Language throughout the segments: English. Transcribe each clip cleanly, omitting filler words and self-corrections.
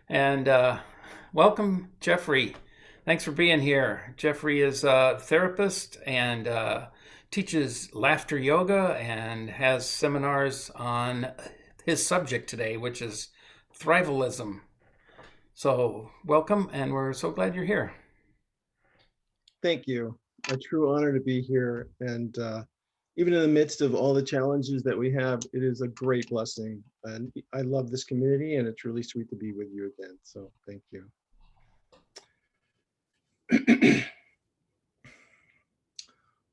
And welcome, Jeffrey. Thanks for being here. Jeffrey is a therapist and teaches laughter yoga and has seminars on his subject today, which is Thrivalism. So, welcome, and we're so glad you're here. Thank you. A true honor to be here. And even in the midst of all the challenges that we have, it is a great blessing. And I love this community, and it's really sweet to be with you again. So thank you.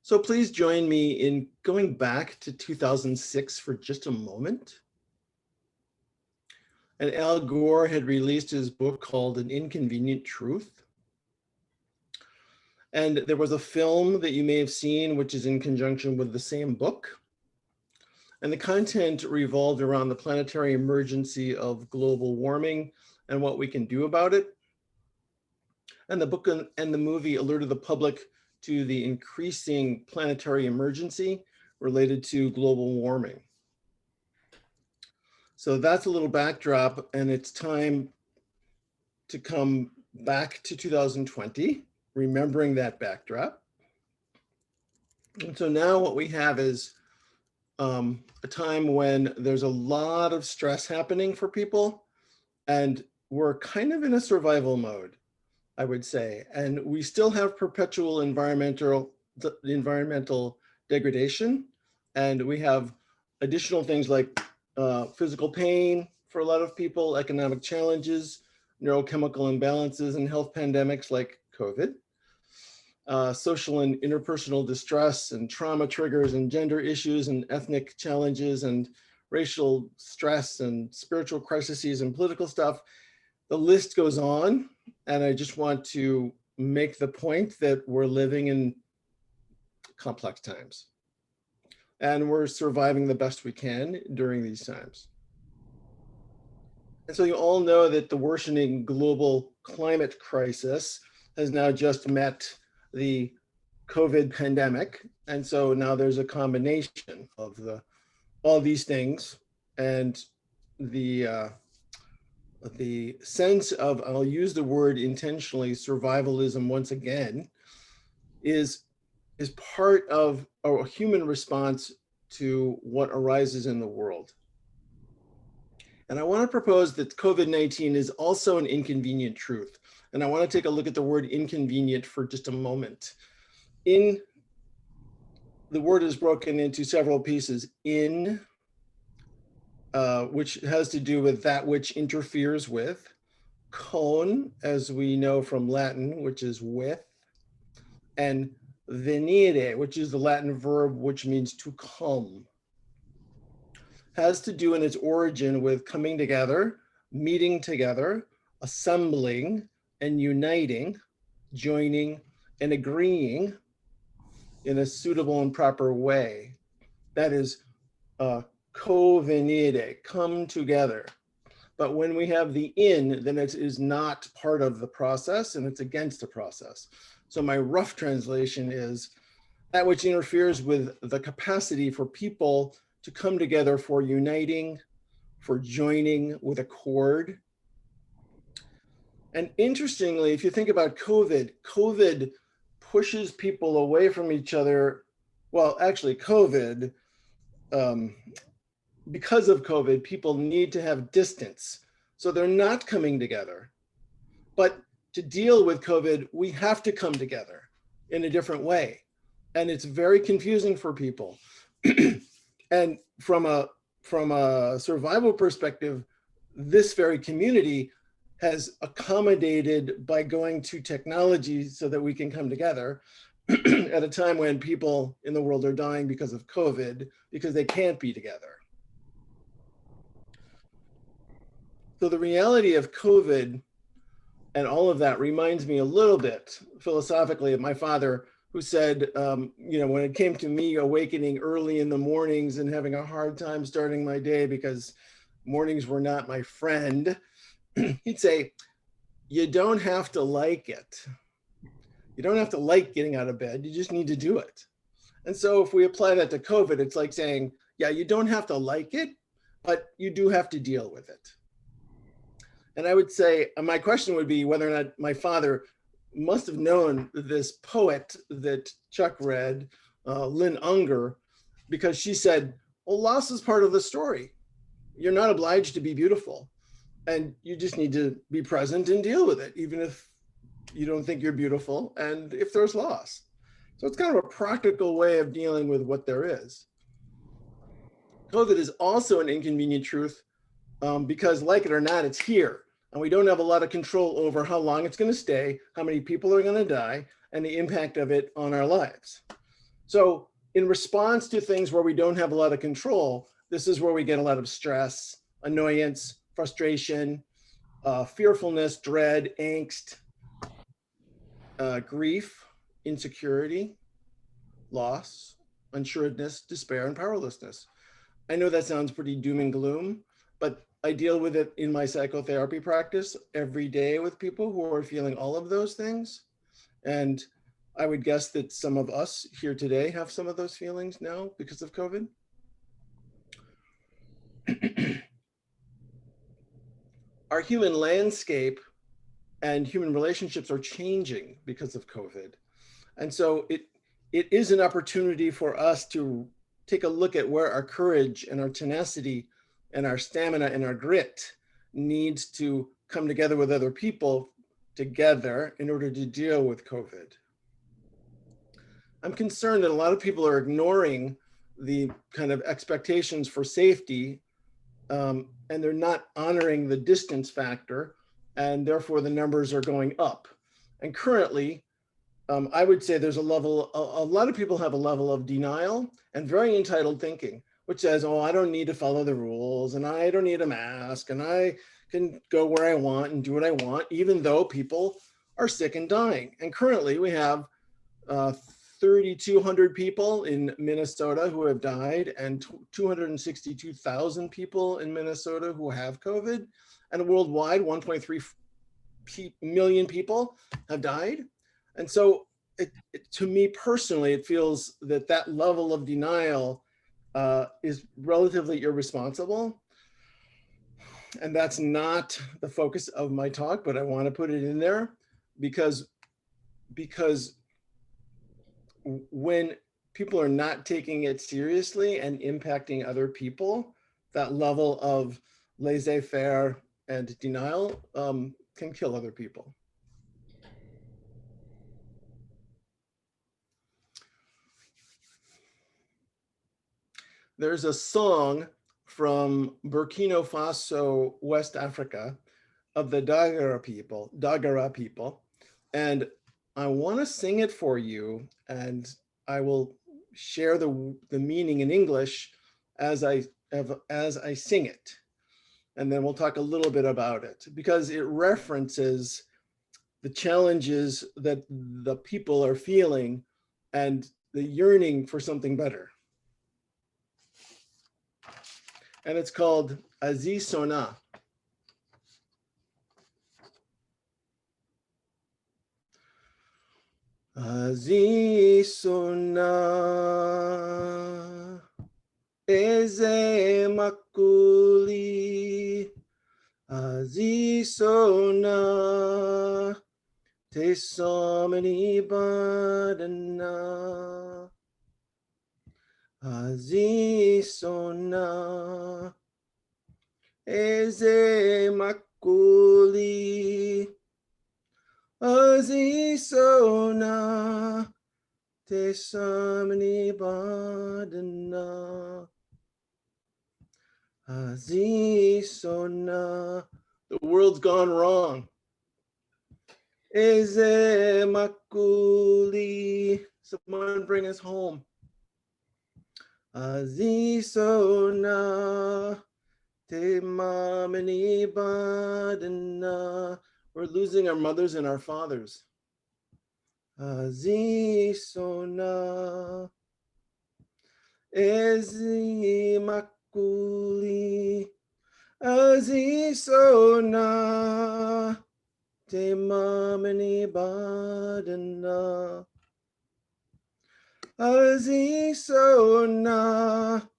So please join me in going back to 2006 for just a moment. And Al Gore had released his book called An Inconvenient Truth. And there was a film that you may have seen, which is in conjunction with the same book. And the content revolved around the planetary emergency of global warming and what we can do about it. And the book and the movie alerted the public to the increasing planetary emergency related to global warming. So that's a little backdrop, and it's time to come back to 2020, remembering that backdrop. And so now what we have is a time when there's a lot of stress happening for people, and we're kind of in a survival mode, I would say. And we still have perpetual environmental degradation, and we have additional things like physical pain for a lot of people, economic challenges, neurochemical imbalances, and health pandemics like COVID. Social and interpersonal distress and trauma triggers and gender issues and ethnic challenges and racial stress and spiritual crises and political stuff. The list goes on. And I just want to make the point that we're living in complex times. And we're surviving the best we can during these times. And so you all know that the worsening global climate crisis has now just met the COVID pandemic. And so now there's a combination of all these things, and the sense of, I'll use the word intentionally, survivalism once again, is part of a human response to what arises in the world. And I want to propose that COVID-19 is also an inconvenient truth. And I want to take a look at the word inconvenient for just a moment. The word is broken into several pieces. In, which has to do with that which interferes with. Con, as we know from Latin, which is with. And venire, which is the Latin verb which means to come. Has to do in its origin with coming together, meeting together, assembling, and uniting, joining, and agreeing in a suitable and proper way. That is covenire, come together. But when we have the in, then it is not part of the process and it's against the process. So my rough translation is that which interferes with the capacity for people to come together for uniting, for joining with accord. And interestingly, if you think about COVID pushes people away from each other. Well, actually COVID, because of COVID, people need to have distance. So they're not coming together. But to deal with COVID, we have to come together in a different way. And it's very confusing for people. And from a survival perspective, this very community has accommodated by going to technology so that we can come together at a time when people in the world are dying because of COVID, because they can't be together. So the reality of COVID and all of that reminds me a little bit philosophically of my father, who said, when it came to me awakening early in the mornings and having a hard time starting my day because mornings were not my friend, he'd say, you don't have to like it. You don't have to like getting out of bed. You just need to do it. And so if we apply that to COVID, it's like saying, yeah, you don't have to like it, but you do have to deal with it. And I would say, my question would be whether or not my father must have known this poet that Chuck read, Lynn Unger, because she said, well, loss is part of the story. You're not obliged to be beautiful. And you just need to be present and deal with it, even if you don't think you're beautiful and if there's loss. So it's kind of a practical way of dealing with what there is. COVID is also an inconvenient truth because, like it or not, it's here. And we don't have a lot of control over how long it's going to stay, how many people are going to die, and the impact of it on our lives. So in response to things where we don't have a lot of control, this is where we get a lot of stress, annoyance, frustration, fearfulness, dread, angst, grief, insecurity, loss, unsureness, despair, and powerlessness. I know that sounds pretty doom and gloom, but I deal with it in my psychotherapy practice every day with people who are feeling all of those things. And I would guess that some of us here today have some of those feelings now because of COVID. Our human landscape and human relationships are changing because of COVID. And so it is an opportunity for us to take a look at where our courage and our tenacity and our stamina and our grit needs to come together with other people together in order to deal with COVID. I'm concerned that a lot of people are ignoring the kind of expectations for safety, and they're not honoring the distance factor, and therefore the numbers are going up. And currently, I would say there's a lot of people have a level of denial and very entitled thinking, which says, oh, I don't need to follow the rules and I don't need a mask and I can go where I want and do what I want, even though people are sick and dying. And currently we have 3,200 people in Minnesota who have died and 262,000 people in Minnesota who have COVID, and worldwide 1.3 million people have died. And so to me personally, it feels that that level of denial is relatively irresponsible. And that's not the focus of my talk, but I want to put it in there because when people are not taking it seriously and impacting other people, that level of laissez-faire and denial can kill other people. There's a song from Burkina Faso, West Africa, of the Dagara people, and I want to sing it for you, and I will share the meaning in English as I sing it, and then we'll talk a little bit about it because it references the challenges that the people are feeling and the yearning for something better. And it's called Aziz Sona. Aziz Sona eze makuli, Aziz Sona te somni badana, Aziz Sona eze makuli, Aziz Sona te somni badana, Aziz Sona. The world's gone wrong. Eze makuli, someone bring us home. Aziz Sona te mamani badana. We're losing our mothers and our fathers. Aziz Sona eze makuli, Aziz Sona te mamani badana, Aziz Sona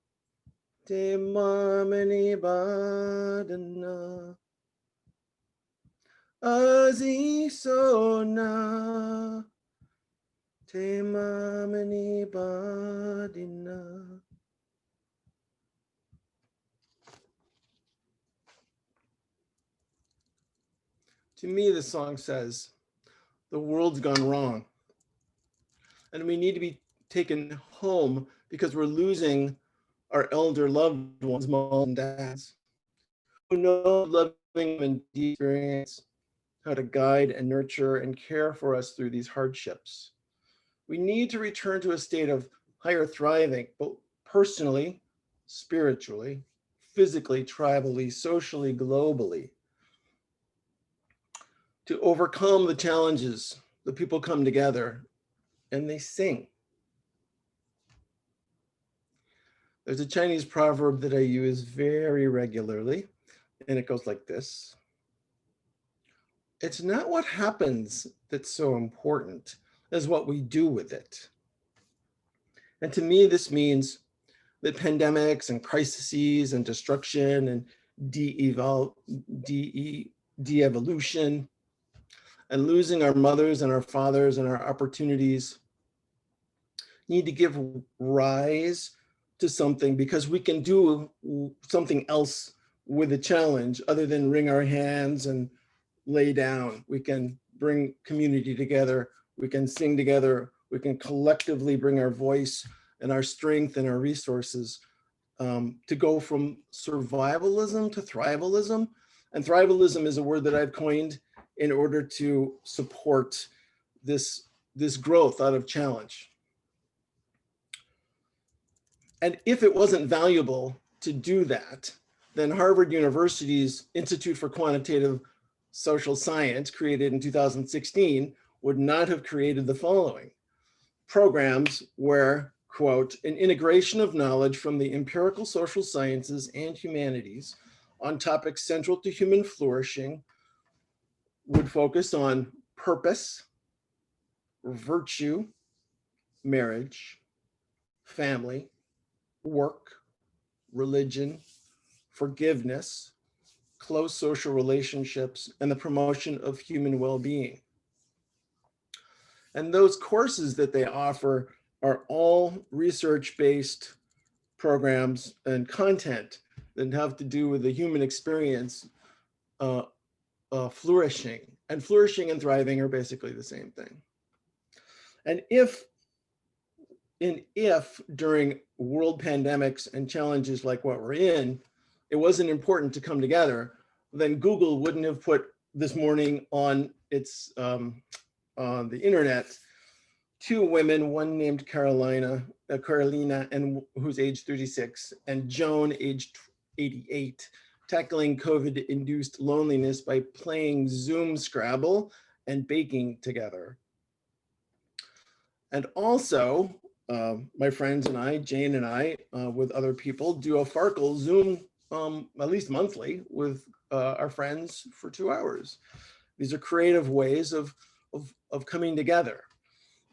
te mamani badana. Wazi sona te mamani badina. To me, the song says, the world's gone wrong. And we need to be taken home because we're losing our elder loved ones, moms and dads, who know loving and experience how to guide and nurture and care for us through these hardships. We need to return to a state of higher thriving, both personally, spiritually, physically, tribally, socially, globally. To overcome the challenges, the people come together and they sing. There's a Chinese proverb that I use very regularly, and it goes like this. It's not what happens that's so important as what we do with it. And to me, this means that pandemics and crises and destruction and de-evolution and losing our mothers and our fathers and our opportunities need to give rise to something, because we can do something else with a challenge other than wring our hands and lay down. We can bring community together. We can sing together. We can collectively bring our voice and our strength and our resources to go from survivalism to thrivalism. And thrivalism is a word that I've coined in order to support this growth out of challenge. And if it wasn't valuable to do that, then Harvard University's Institute for Quantitative Social Science, created in 2016, would not have created the following programs where, quote, an integration of knowledge from the empirical social sciences and humanities on topics central to human flourishing would focus on purpose, virtue, marriage, family, work, religion, forgiveness, close social relationships, and the promotion of human well-being. And those courses that they offer are all research-based programs and content that have to do with the human experience flourishing. And flourishing and thriving are basically the same thing. And if during world pandemics and challenges like what we're in, it wasn't important to come together, then Google wouldn't have put this morning on its on the internet 2 women, one named Carolina, and who's age 36, and Joan, aged 88, tackling COVID-induced loneliness by playing Zoom Scrabble and baking together. And also, my friends and I, Jane and I, with other people, do a Farkle Zoom at least monthly with our friends for 2 hours. These are creative ways of coming together.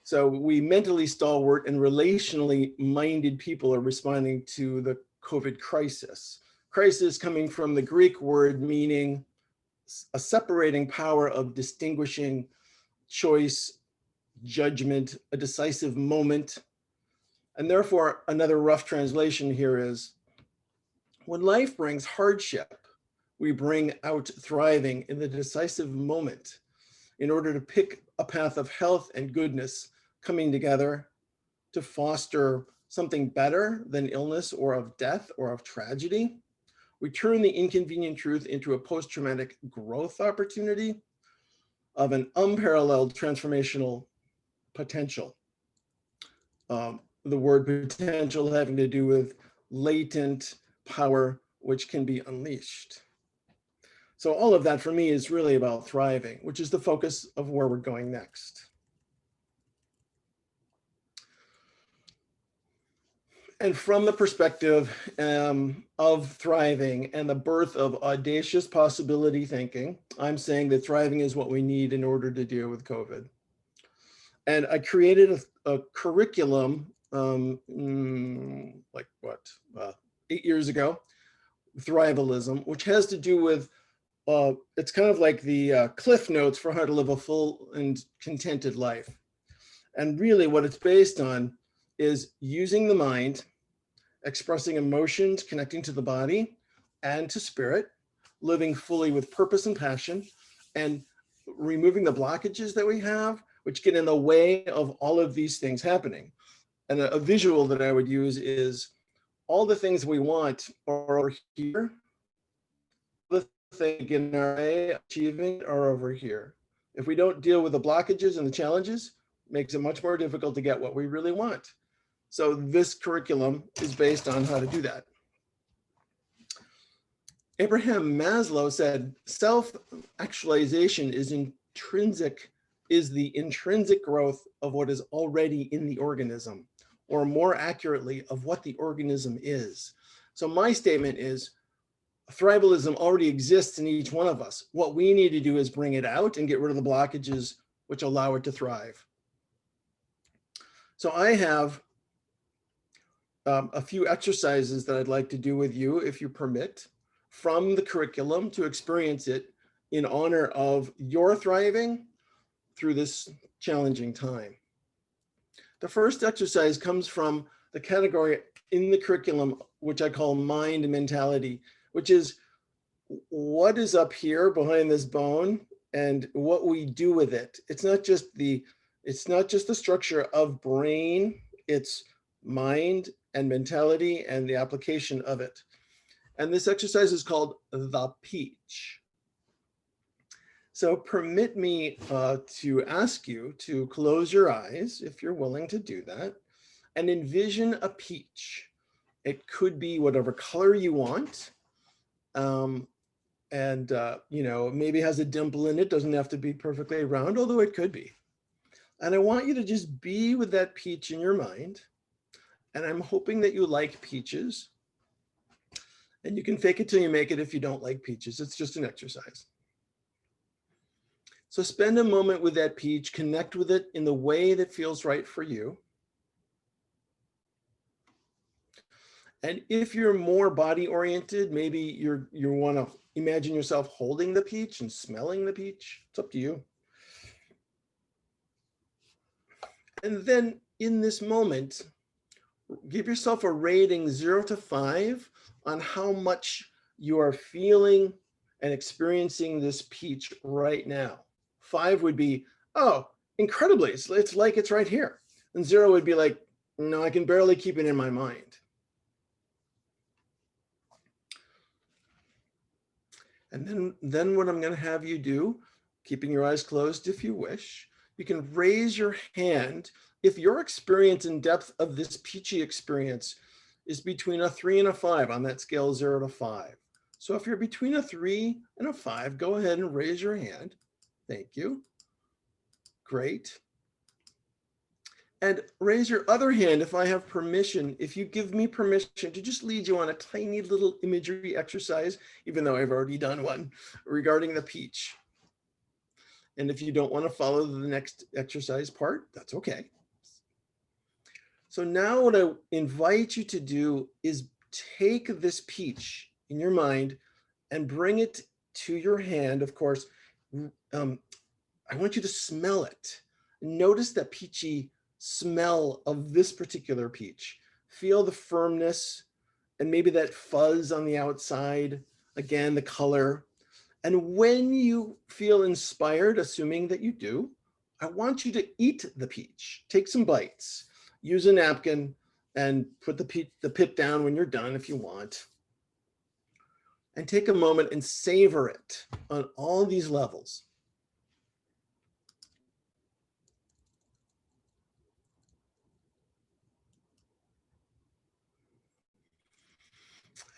So we mentally stalwart and relationally minded people are responding to the COVID crisis. Crisis coming from the Greek word meaning a separating power of distinguishing choice, judgment, a decisive moment. And therefore, another rough translation here is, when life brings hardship, we bring out thriving in the decisive moment in order to pick a path of health and goodness coming together to foster something better than illness or of death or of tragedy. We turn the inconvenient truth into a post-traumatic growth opportunity of an unparalleled transformational potential. The word potential having to do with latent power, which can be unleashed. So all of that for me is really about thriving, which is the focus of where we're going next. And from the perspective of thriving and the birth of audacious possibility thinking, I'm saying that thriving is what we need in order to deal with COVID. And I created a curriculum, 8 years ago, Thrivalism, which has to do with it's kind of like the cliff notes for how to live a full and contented life. And really what it's based on is using the mind, expressing emotions, connecting to the body and to spirit, living fully with purpose and passion, and removing the blockages that we have, which get in the way of all of these things happening. And a visual that I would use is all the things we want are over here. The things in our way achieving are over here. If we don't deal with the blockages and the challenges, it makes it much more difficult to get what we really want. So this curriculum is based on how to do that. Abraham Maslow said, self-actualization is the intrinsic growth of what is already in the organism, or more accurately, of what the organism is. So my statement is, Thrivalism already exists in each one of us. What we need to do is bring it out and get rid of the blockages which allow it to thrive. So I have a few exercises that I'd like to do with you, if you permit, from the curriculum to experience it in honor of your thriving through this challenging time. The first exercise comes from the category in the curriculum, which I call mind mentality, which is what is up here behind this bone and what we do with it. It's not just the structure of brain, it's mind and mentality and the application of it. And this exercise is called the peach. So permit me to ask you to close your eyes, if you're willing to do that, and envision a peach. It could be whatever color you want. Maybe has a dimple in it, doesn't have to be perfectly round, although it could be. And I want you to just be with that peach in your mind. And I'm hoping that you like peaches. And you can fake it till you make it if you don't like peaches. It's just an exercise. So spend a moment with that peach, connect with it in the way that feels right for you. And if you're more body oriented, maybe you want to imagine yourself holding the peach and smelling the peach. It's up to you. And then in this moment, give yourself a rating 0 to 5 on how much you are feeling and experiencing this peach right now. 5 would be, oh, incredibly, it's like it's right here. And 0 would be like, no, I can barely keep it in my mind. And then what I'm going to have you do, keeping your eyes closed if you wish, you can raise your hand if your experience and depth of this peachy experience is between a 3 and a 5 on that scale 0 to 5. So if you're between a 3 and a 5, go ahead and raise your hand. Thank you. Great. And raise your other hand if I have permission, if you give me permission to just lead you on a tiny little imagery exercise, even though I've already done one regarding the peach. And if you don't want to follow the next exercise part, that's okay. So now what I invite you to do is take this peach in your mind and bring it to your hand. Of course, I want you to smell it. Notice that peachy smell of this particular peach. Feel the firmness and maybe that fuzz on the outside. Again, the color. And when you feel inspired, assuming that you do, I want you to eat the peach. Take some bites. Use a napkin and put the pit down when you're done if you want. And take a moment and savor it on all these levels.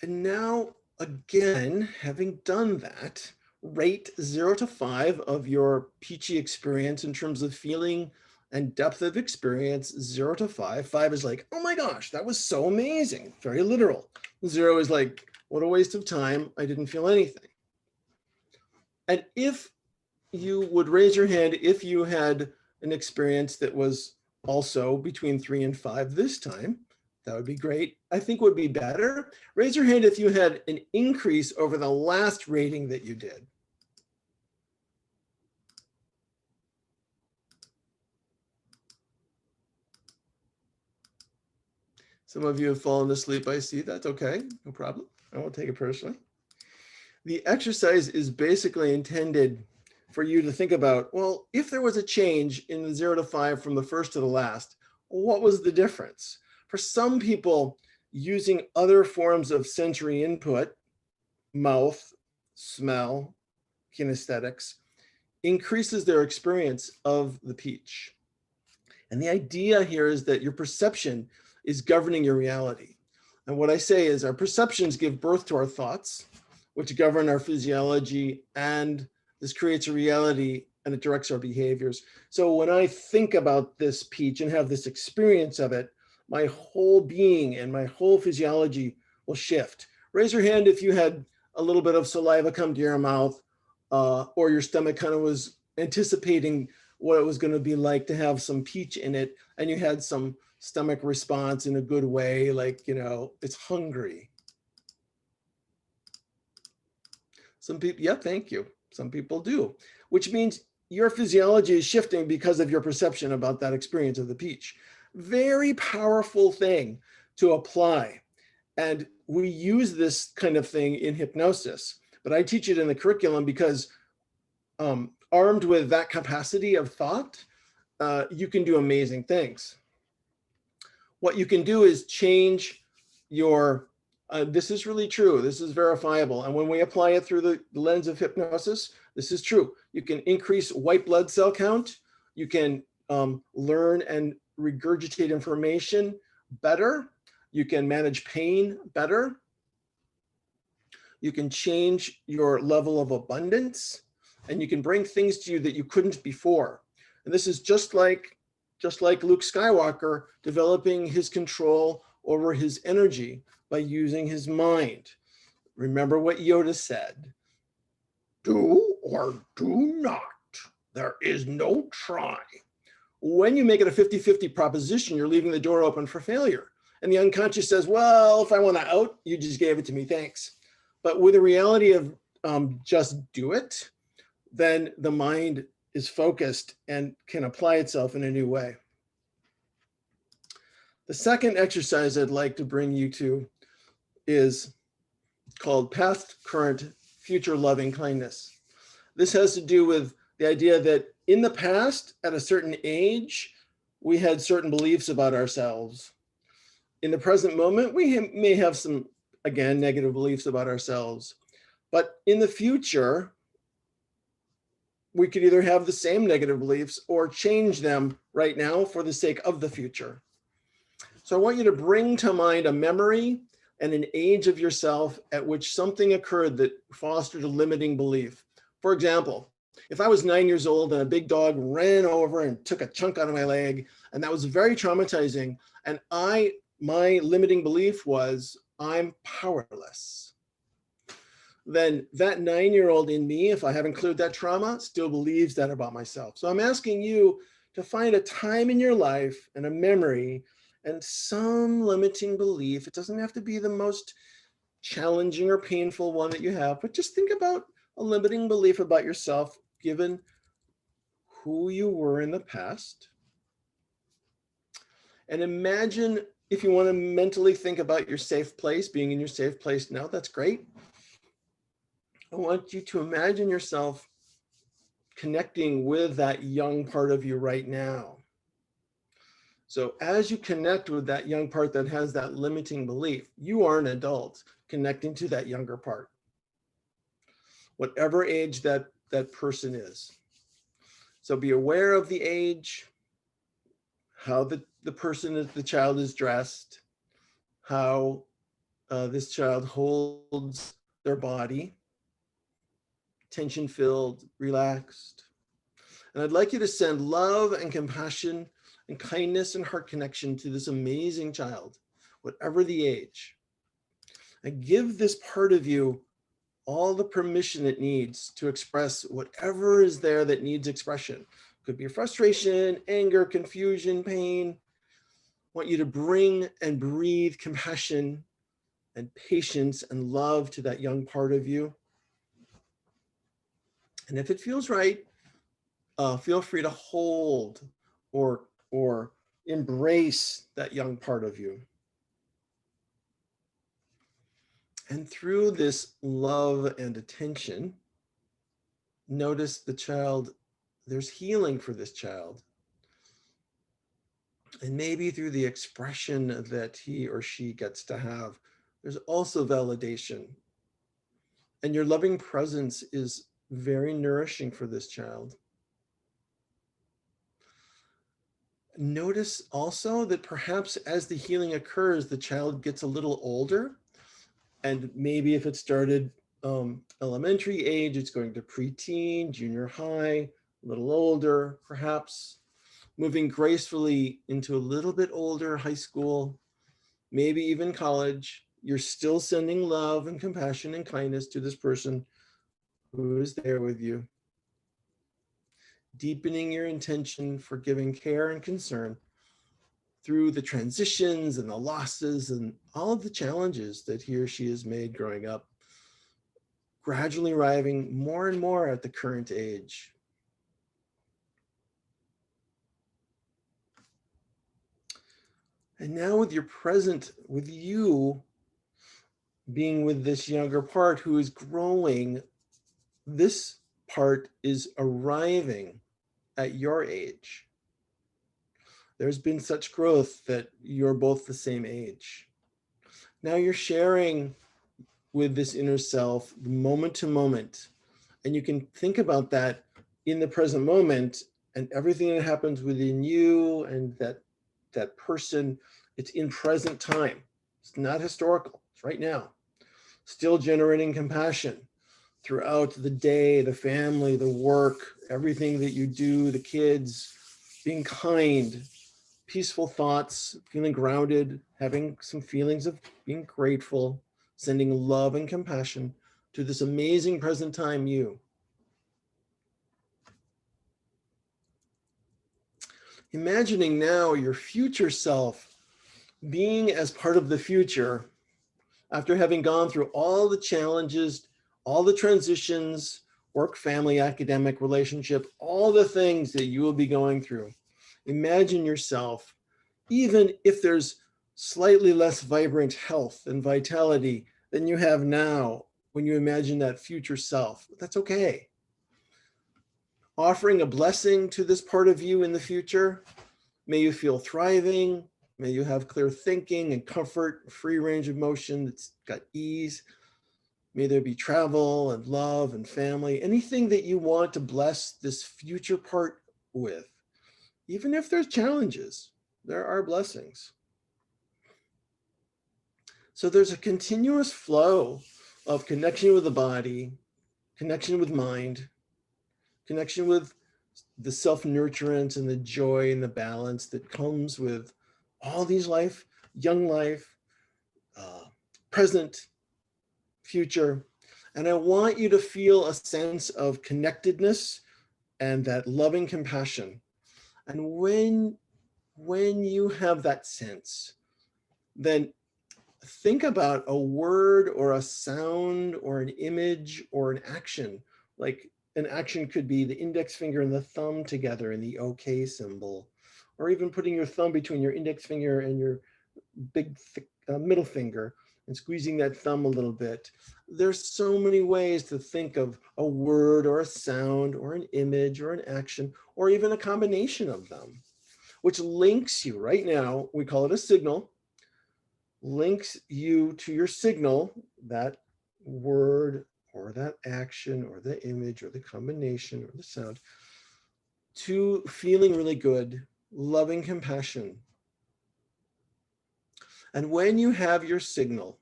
And now, again, having done that, rate 0 to 5 of your peachy experience in terms of feeling and depth of experience, 0 to 5. 5 is like, oh my gosh, that was so amazing, very literal. 0 is like, what a waste of time, I didn't feel anything. And if you would raise your hand if you had an experience that was also between 3 and 5 this time, that would be great. I think would be better. Raise your hand if you had an increase over the last rating that you did. Some of you have fallen asleep, I see. That's okay, no problem. I won't take it personally. The exercise is basically intended for you to think about, well, if there was a change in the 0 to 5 from the first to the last, what was the difference? For some people, using other forms of sensory input, mouth, smell, kinesthetics, increases their experience of the peach. And the idea here is that your perception is governing your reality. And what I say is our perceptions give birth to our thoughts, which govern our physiology, and this creates a reality and it directs our behaviors. So when I think about this peach and have this experience of it, my whole being and my whole physiology will shift. Raise your hand if you had a little bit of saliva come to your mouth, or your stomach kind of was anticipating what it was going to be like to have some peach in it, and you had some stomach response in a good way, like, you know, it's hungry. Some people, yeah, thank you. Some people do, which means your physiology is shifting because of your perception about that experience of the peach. Very powerful thing to apply. And we use this kind of thing in hypnosis, but I teach it in the curriculum because armed with that capacity of thought, you can do amazing things. What you can do is change your, this is really true, this is verifiable. And when we apply it through the lens of hypnosis, this is true. You can increase white blood cell count. You can learn and regurgitate information better. You can manage pain better. You can change your level of abundance, and you can bring things to you that you couldn't before. And this is just like Luke Skywalker developing his control over his energy by using his mind. Remember what Yoda said, do or do not. There is no try. When you make it a 50-50 proposition, you're leaving the door open for failure. And the unconscious says, well, if I want to out, you just gave it to me, thanks. But with a reality of just do it, then the mind is focused and can apply itself in a new way. The second exercise I'd like to bring you to is called past, current, future loving kindness. This has to do with the idea that in the past, at a certain age, we had certain beliefs about ourselves. In the present moment, we may have some, again, negative beliefs about ourselves. But in the future, we could either have the same negative beliefs or change them right now for the sake of the future. So I want you to bring to mind a memory and an age of yourself at which something occurred that fostered a limiting belief. For example, if I was 9 years old and a big dog ran over and took a chunk out of my leg, and that was very traumatizing, and my limiting belief was I'm powerless, then that 9-year-old in me, if I haven't cleared that trauma, still believes that about myself. So I'm asking you to find a time in your life and a memory and some limiting belief. It doesn't have to be the most challenging or painful one that you have, but just think about a limiting belief about yourself given who you were in the past. And imagine, if you want to mentally think about your safe place, being in your safe place now, that's great. I want you to imagine yourself connecting with that young part of you right now. So as you connect with that young part that has that limiting belief, you are an adult connecting to that younger part, whatever age that person is. So be aware of the age, how the person, the child is dressed, how this child holds their body, tension-filled, relaxed. And I'd like you to send love and compassion and kindness and heart connection to this amazing child, whatever the age. And give this part of you all the permission it needs to express whatever is there that needs expression. Could be frustration, anger, confusion, pain. I want you to bring and breathe compassion and patience and love to that young part of you. And if it feels right, feel free to hold or embrace that young part of you. And through this love and attention, notice the child, there's healing for this child. And maybe through the expression that he or she gets to have, there's also validation. And your loving presence is very nourishing for this child. Notice also that perhaps as the healing occurs, the child gets a little older. And maybe if it started elementary age, it's going to preteen, junior high, a little older, perhaps moving gracefully into a little bit older high school, maybe even college. You're still sending love and compassion and kindness to this person who is there with you, deepening your intention for giving care and concern through the transitions and the losses and all of the challenges that he or she has made growing up, gradually arriving more and more at the current age. And now with your present, with you being with this younger part who is growing, this part is arriving at your age. There's been such growth that you're both the same age. Now you're sharing with this inner self moment to moment. And you can think about that in the present moment and everything that happens within you and that person, it's in present time. It's not historical, it's right now. Still generating compassion throughout the day, the family, the work, everything that you do, the kids, being kind, peaceful thoughts, feeling grounded, having some feelings of being grateful, sending love and compassion to this amazing present time you. Imagining now your future self being as part of the future after having gone through all the challenges, all the transitions, work, family, academic, relationship, all the things that you will be going through. Imagine yourself, even if there's slightly less vibrant health and vitality than you have now when you imagine that future self. That's okay. Offering a blessing to this part of you in the future. May you feel thriving. May you have clear thinking and comfort, free range of motion that's got ease. May there be travel and love and family, anything that you want to bless this future part with. Even if there's challenges, there are blessings. So there's a continuous flow of connection with the body, connection with mind, connection with the self-nurturance and the joy and the balance that comes with all these life, young life, present, future. And I want you to feel a sense of connectedness and that loving compassion. And when you have that sense, then think about a word or a sound or an image or an action. Like an action could be the index finger and the thumb together in the OK symbol, or even putting your thumb between your index finger and your big middle finger and squeezing that thumb a little bit. There's so many ways to think of a word or a sound or an image or an action, or even a combination of them, which links you right now. We call it a signal. Links you to your signal, that word or that action or the image or the combination or the sound, to feeling really good, loving compassion. And when you have your signal,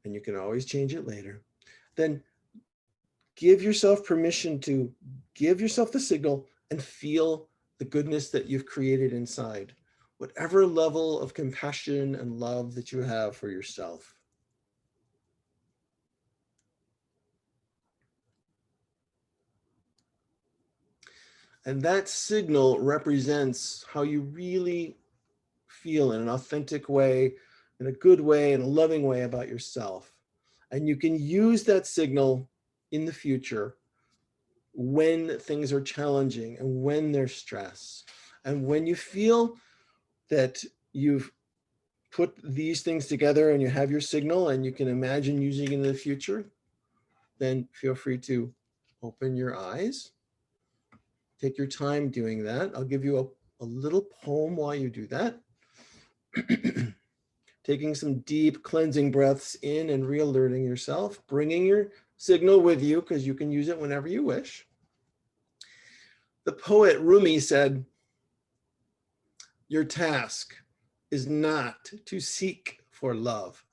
and you can always change it later, then give yourself permission to give yourself the signal and feel the goodness that you've created inside, whatever level of compassion and love that you have for yourself. And that signal represents how you really feel in an authentic way, in a good way, in a loving way about yourself. And you can use that signal in the future when things are challenging and when there's stress. And when you feel that you've put these things together and you have your signal and you can imagine using it in the future, then feel free to open your eyes. Take your time doing that. I'll give you a little poem while you do that. Taking some deep cleansing breaths in and re-alerting yourself, bringing your signal with you because you can use it whenever you wish. The poet Rumi said, "Your task is not to seek for love,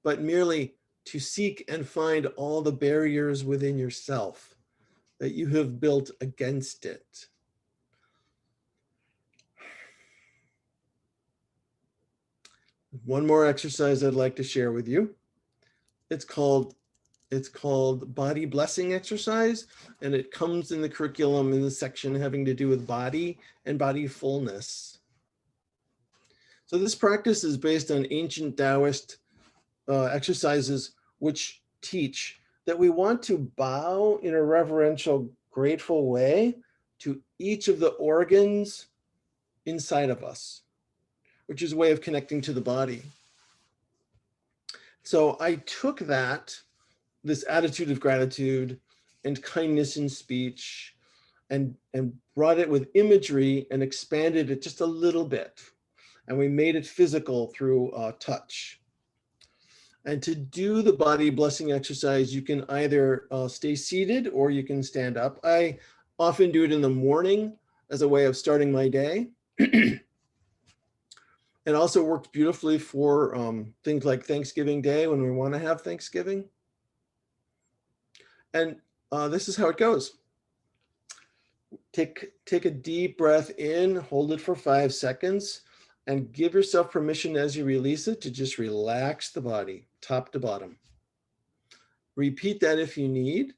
but merely to seek and find all the barriers within yourself that you have built against it." One more exercise I'd like to share with you. It's called body blessing exercise, and it comes in the curriculum in the section having to do with body and body fullness. So this practice is based on ancient Taoist exercises which teach that we want to bow in a reverential, grateful way to each of the organs inside of us, which is a way of connecting to the body. So I took this attitude of gratitude and kindness in speech and brought it with imagery and expanded it just a little bit. And we made it physical through touch. And to do the body blessing exercise, you can either stay seated or you can stand up. I often do it in the morning as a way of starting my day. It also works beautifully for things like Thanksgiving Day when we want to have Thanksgiving. And this is how it goes. Take a deep breath in, hold it for 5 seconds, and give yourself permission as you release it to just relax the body, top to bottom. Repeat that if you need,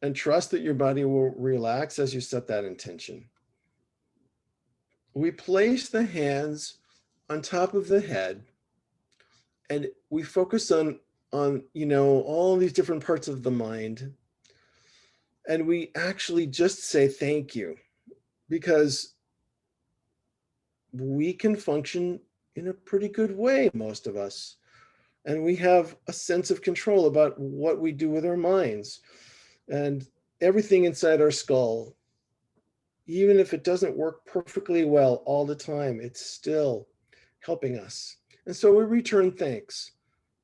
and trust that your body will relax as you set that intention. We place the hands on top of the head, and we focus on all these different parts of the mind. And we actually just say thank you, because we can function in a pretty good way, most of us. And we have a sense of control about what we do with our minds and everything inside our skull. Even if it doesn't work perfectly well all the time, it's still helping us. And so we return thanks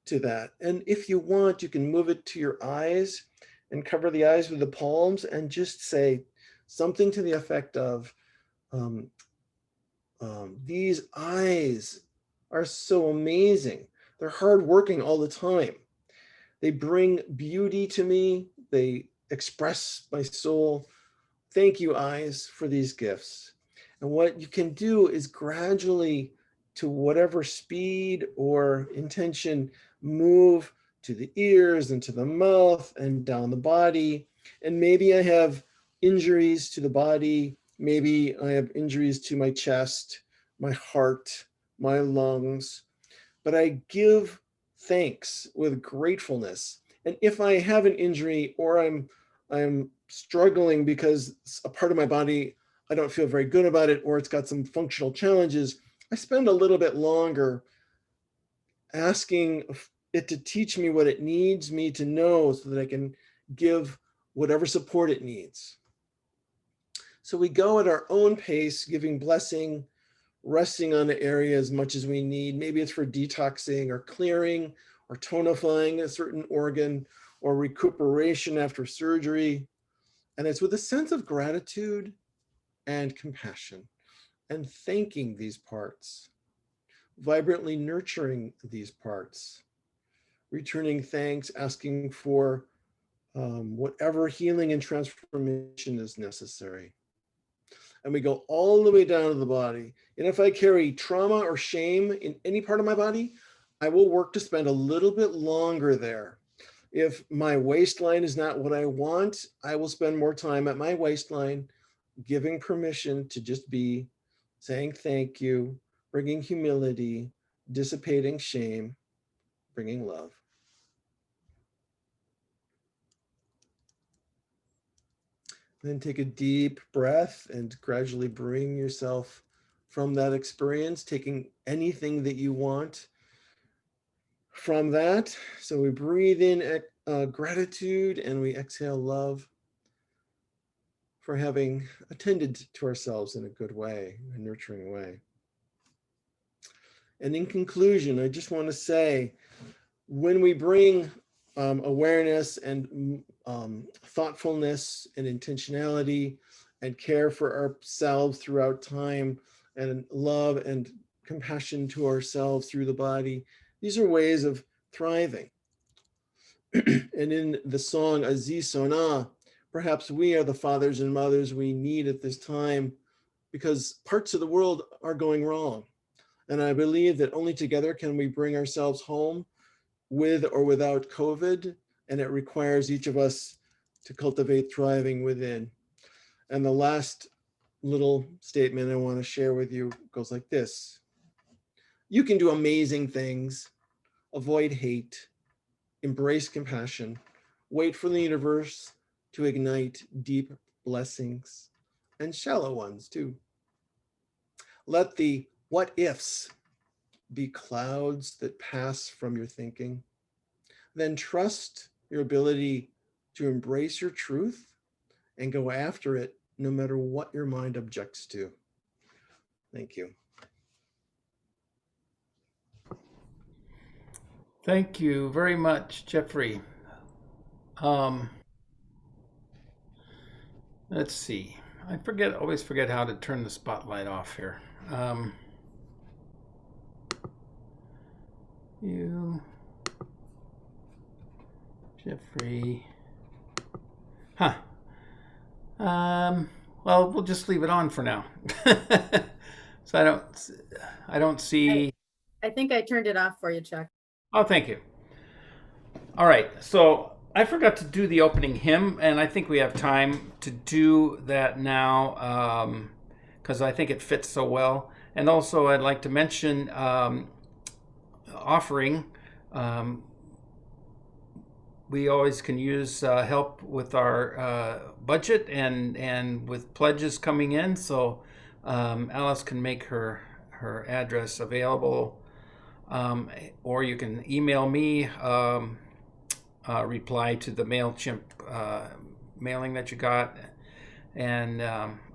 to that. And if you want, you can move it to your eyes and cover the eyes with the palms and just say something to the effect of, these eyes are so amazing. They're hardworking all the time. They bring beauty to me. They express my soul. Thank you, eyes, for these gifts. And what you can do is gradually, to whatever speed or intention, move to the ears and to the mouth and down the body. And maybe I have injuries to the body. Maybe I have injuries to my chest, my heart, my lungs. But I give thanks with gratefulness. And if I have an injury or I'm struggling because a part of my body, I don't feel very good about it, or it's got some functional challenges, I spend a little bit longer asking it to teach me what it needs me to know so that I can give whatever support it needs. So we go at our own pace, giving blessing, resting on the area as much as we need. Maybe it's for detoxing or clearing or tonifying a certain organ or recuperation after surgery. And it's with a sense of gratitude and compassion and thanking these parts, vibrantly nurturing these parts, returning thanks, asking for whatever healing and transformation is necessary. And we go all the way down to the body. And if I carry trauma or shame in any part of my body, I will work to spend a little bit longer there. If my waistline is not what I want, I will spend more time at my waistline, giving permission to just be, saying thank you, bringing humility, dissipating shame, bringing love. Then take a deep breath and gradually bring yourself from that experience, taking anything that you want from that. So we breathe in gratitude and we exhale love for having attended to ourselves in a good way, a nurturing way. And in conclusion, I just want to say, when we bring awareness and thoughtfulness and intentionality and care for ourselves throughout time, and love and compassion to ourselves through the body, these are ways of thriving. And in the song Aziz Sona, perhaps we are the fathers and mothers we need at this time, because parts of the world are going wrong. And I believe that only together can we bring ourselves home, with or without COVID, and it requires each of us to cultivate thriving within. And the last little statement I want to share with you goes like this. You can do amazing things, avoid hate, embrace compassion, wait for the universe to ignite deep blessings, and shallow ones too. Let the what ifs be clouds that pass from your thinking. Then trust your ability to embrace your truth and go after it no matter what your mind objects to. Thank you. Thank you very much, Jeffrey. Let's see. I always forget how to turn the spotlight off here. You, Jeffrey. Huh. Well, we'll just leave it on for now. So I don't see. I think I turned it off for you, Chuck. Oh, thank you. All right. So I forgot to do the opening hymn, and I think we have time to do that now because I think it fits so well. And also, I'd like to mention offering. We always can use help with our budget and with pledges coming in. So Alice can make her address available, or you can email me, reply to the MailChimp mailing that you got, and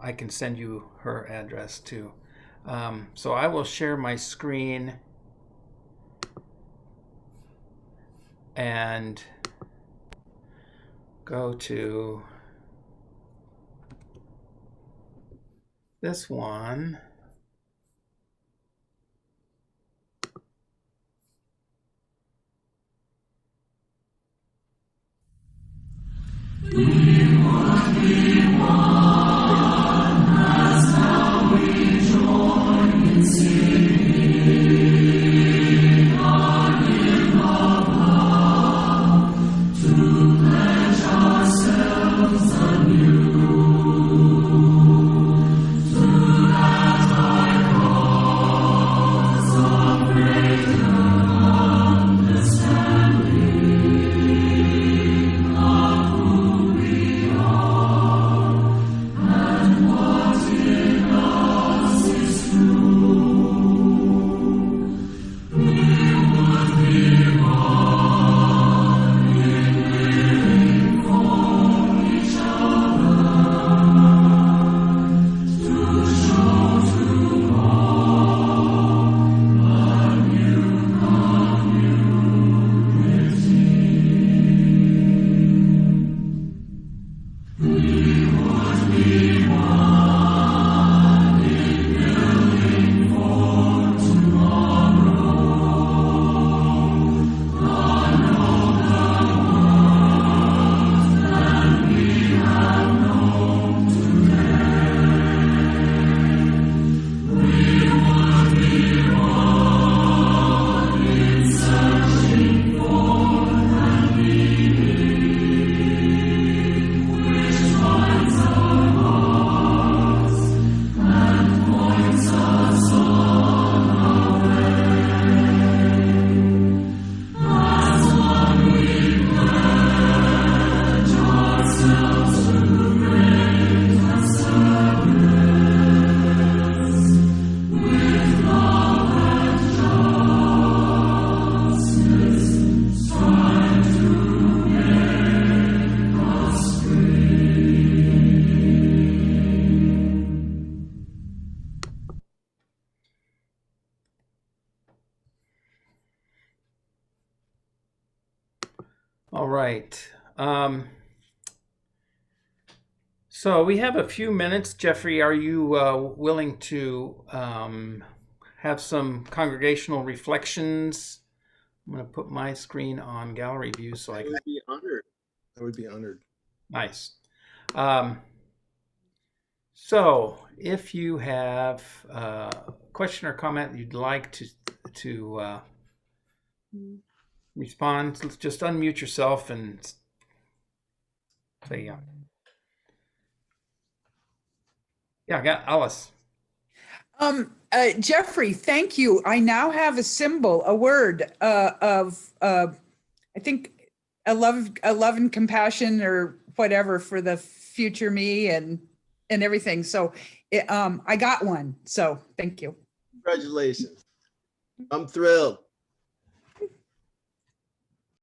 I can send you her address too. So I will share my screen and go to this one. right. So we have a few minutes. Jeffrey, are you willing to have some congregational reflections? I'm going to put my screen on gallery view so I I can. would be honored. I would be honored. Nice. So if you have a question or comment you'd like to respond, just unmute yourself and say yeah. Yeah, I got Alice. Jeffrey, thank you. I now have a symbol, a word of I think a love and compassion or whatever for the future me and everything. So I got one. So thank you. Congratulations. I'm thrilled.